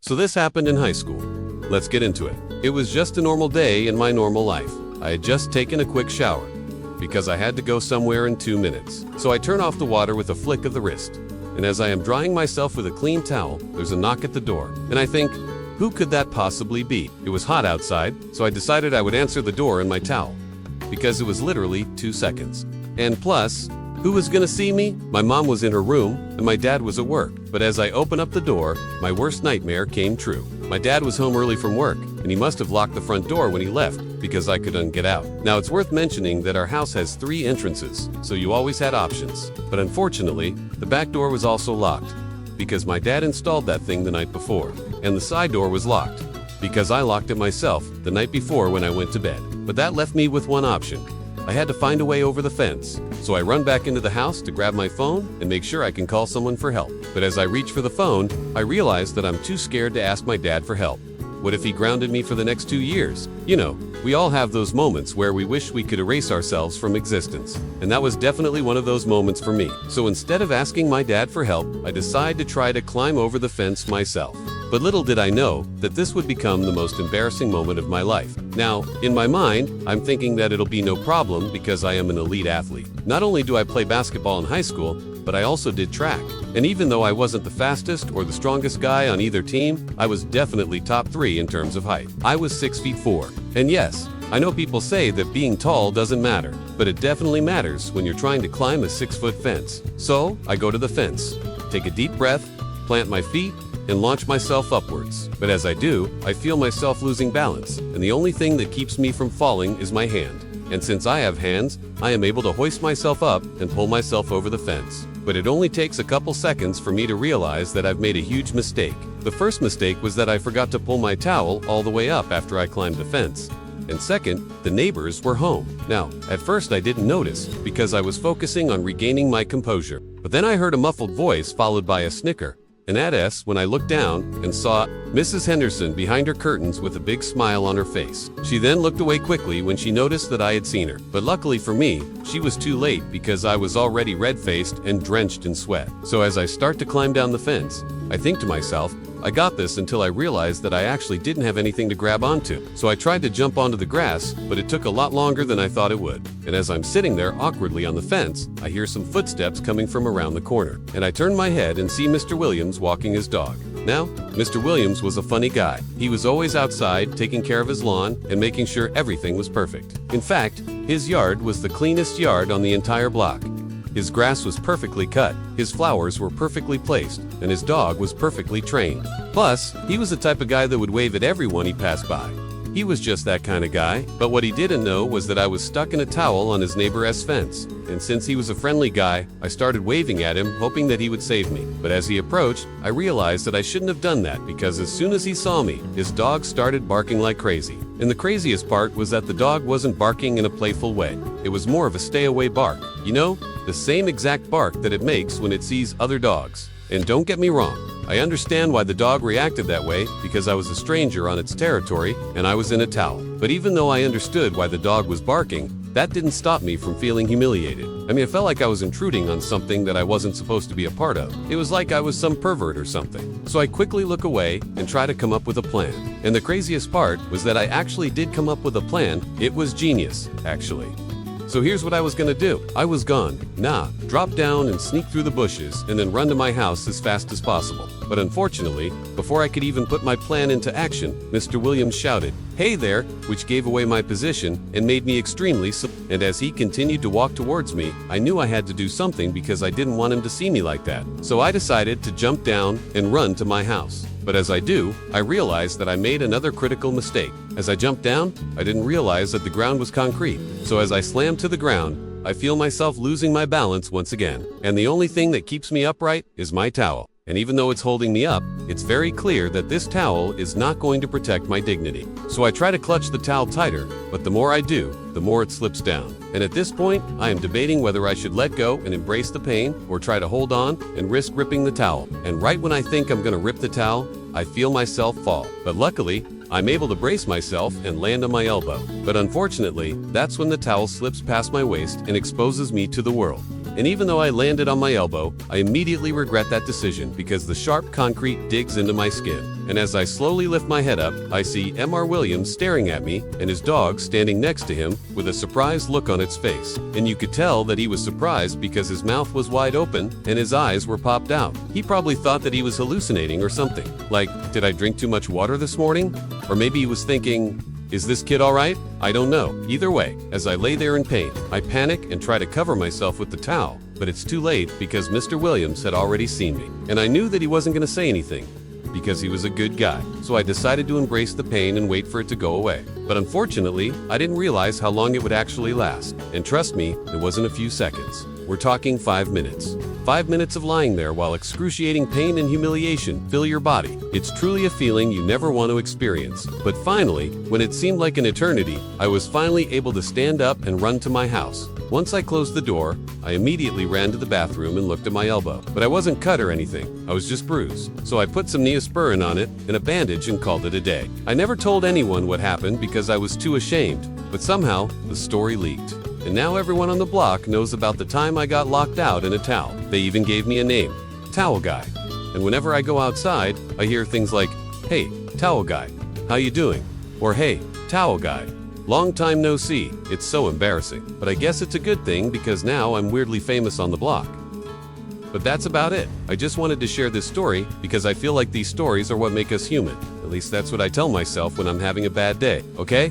So this happened in high school. Let's get into it. It was just a normal day in my normal life. I had just taken a quick shower because I had to go somewhere in 2 minutes. So I turn off the water with a flick of the wrist. And as I am drying myself with a clean towel, there's a knock at the door. And I think, who could that possibly be? It was hot outside, so I decided I would answer the door in my towel because it was literally 2 seconds. And plus, who was gonna see me? My mom was in her room and my dad was at work. But as I opened up the door, my worst nightmare came true. My dad was home early from work and he must have locked the front door when he left because I couldn't get out. Now it's worth mentioning that our house has 3 entrances, so you always had options. But unfortunately, the back door was also locked because my dad installed that thing the night before. And the side door was locked because I locked it myself the night before when I went to bed. But that left me with one option. I had to find a way over the fence, so I run back into the house to grab my phone and make sure I can call someone for help. But as I reach for the phone, I realize that I'm too scared to ask my dad for help. What if he grounded me for the next 2 years? You know, we all have those moments where we wish we could erase ourselves from existence. And that was definitely one of those moments for me. So instead of asking my dad for help, I decide to try to climb over the fence myself. But little did I know that this would become the most embarrassing moment of my life. Now, in my mind, I'm thinking that it'll be no problem because I am an elite athlete. Not only do I play basketball in high school, but I also did track. And even though I wasn't the fastest or the strongest guy on either team, I was definitely top 3 in terms of height. I was 6 feet 4. And yes, I know people say that being tall doesn't matter, but it definitely matters when you're trying to climb a 6-foot fence. So I go to the fence, take a deep breath, plant my feet, and launch myself upwards. But as I do, I feel myself losing balance, and the only thing that keeps me from falling is my hand. And since I have hands, I am able to hoist myself up and pull myself over the fence. But it only takes a couple seconds for me to realize that I've made a huge mistake. The first mistake was that I forgot to pull my towel all the way up after I climbed the fence. And second, the neighbors were home. Now, at first I didn't notice because I was focusing on regaining my composure. But then I heard a muffled voice followed by a snicker. And at us when I looked down and saw Mrs. Henderson behind her curtains with a big smile on her face. She then looked away quickly when she noticed that I had seen her. But luckily for me, she was too late because I was already red-faced and drenched in sweat. So as I start to climb down the fence, I think to myself, I got this until I realized that I actually didn't have anything to grab onto. So I tried to jump onto the grass, but it took a lot longer than I thought it would. And as I'm sitting there awkwardly on the fence, I hear some footsteps coming from around the corner. And I turn my head and see Mr. Williams walking his dog. Now, Mr. Williams was a funny guy. He was always outside, taking care of his lawn and making sure everything was perfect. In fact, his yard was the cleanest yard on the entire block. His grass was perfectly cut, his flowers were perfectly placed, and his dog was perfectly trained. Plus, he was the type of guy that would wave at everyone he passed by. He was just that kind of guy, but what he didn't know was that I was stuck in a towel on his neighbor's fence. And since he was a friendly guy, I started waving at him, hoping that he would save me. But as he approached, I realized that I shouldn't have done that because as soon as he saw me, his dog started barking like crazy. And the craziest part was that the dog wasn't barking in a playful way. It was more of a stay-away bark. You know, the same exact bark that it makes when it sees other dogs. And don't get me wrong, I understand why the dog reacted that way because I was a stranger on its territory and I was in a towel. But even though I understood why the dog was barking, that didn't stop me from feeling humiliated. I mean, it felt like I was intruding on something that I wasn't supposed to be a part of. It was like I was some pervert or something. So I quickly look away and try to come up with a plan. And the craziest part was that I actually did come up with a plan. It was genius, actually. So here's what I was gonna do. I was gone. Drop down and sneak through the bushes and then run to my house as fast as possible. But unfortunately, before I could even put my plan into action, Mr. Williams shouted, "Hey there," which gave away my position and made me extremely and as he continued to walk towards me, I knew I had to do something because I didn't want him to see me like that. So I decided to jump down and run to my house. But as I do, I realized that I made another critical mistake. As I jumped down, I didn't realize that the ground was concrete. So as I slammed to the ground, I feel myself losing my balance once again. And the only thing that keeps me upright is my towel. And even though it's holding me up, it's very clear that this towel is not going to protect my dignity. So I try to clutch the towel tighter, but the more I do, the more it slips down. And at this point, I am debating whether I should let go and embrace the pain or try to hold on and risk ripping the towel. And right when I think I'm gonna rip the towel, I feel myself fall. But luckily, I'm able to brace myself and land on my elbow. But unfortunately, that's when the towel slips past my waist and exposes me to the world. And even though I landed on my elbow, I immediately regret that decision because the sharp concrete digs into my skin. And as I slowly lift my head up, I see M.R. Williams staring at me and his dog standing next to him with a surprised look on its face. And you could tell that he was surprised because his mouth was wide open and his eyes were popped out. He probably thought that he was hallucinating or something. Like, did I drink too much water this morning? Or maybe he was thinking, is this kid all right? I don't know. Either way, as I lay there in pain, I panic and try to cover myself with the towel. But it's too late because Mr. Williams had already seen me. And I knew that he wasn't going to say anything because he was a good guy. So I decided to embrace the pain and wait for it to go away. But unfortunately, I didn't realize how long it would actually last. And trust me, it wasn't a few seconds. We're talking 5 minutes. 5 minutes of lying there while excruciating pain and humiliation fill your body. It's truly a feeling you never want to experience. But finally, when it seemed like an eternity, I was finally able to stand up and run to my house. Once I closed the door, I immediately ran to the bathroom and looked at my elbow. But I wasn't cut or anything, I was just bruised. So I put some Neosporin on it and a bandage and called it a day. I never told anyone what happened because I was too ashamed, but somehow the story leaked. And now everyone on the block knows about the time I got locked out in a towel. They even gave me a name, Towel Guy. And whenever I go outside, I hear things like, hey, Towel Guy, how you doing? Or hey, Towel Guy, long time no see. It's so embarrassing. But I guess it's a good thing because now I'm weirdly famous on the block. But that's about it. I just wanted to share this story because I feel like these stories are what make us human. At least that's what I tell myself when I'm having a bad day, okay?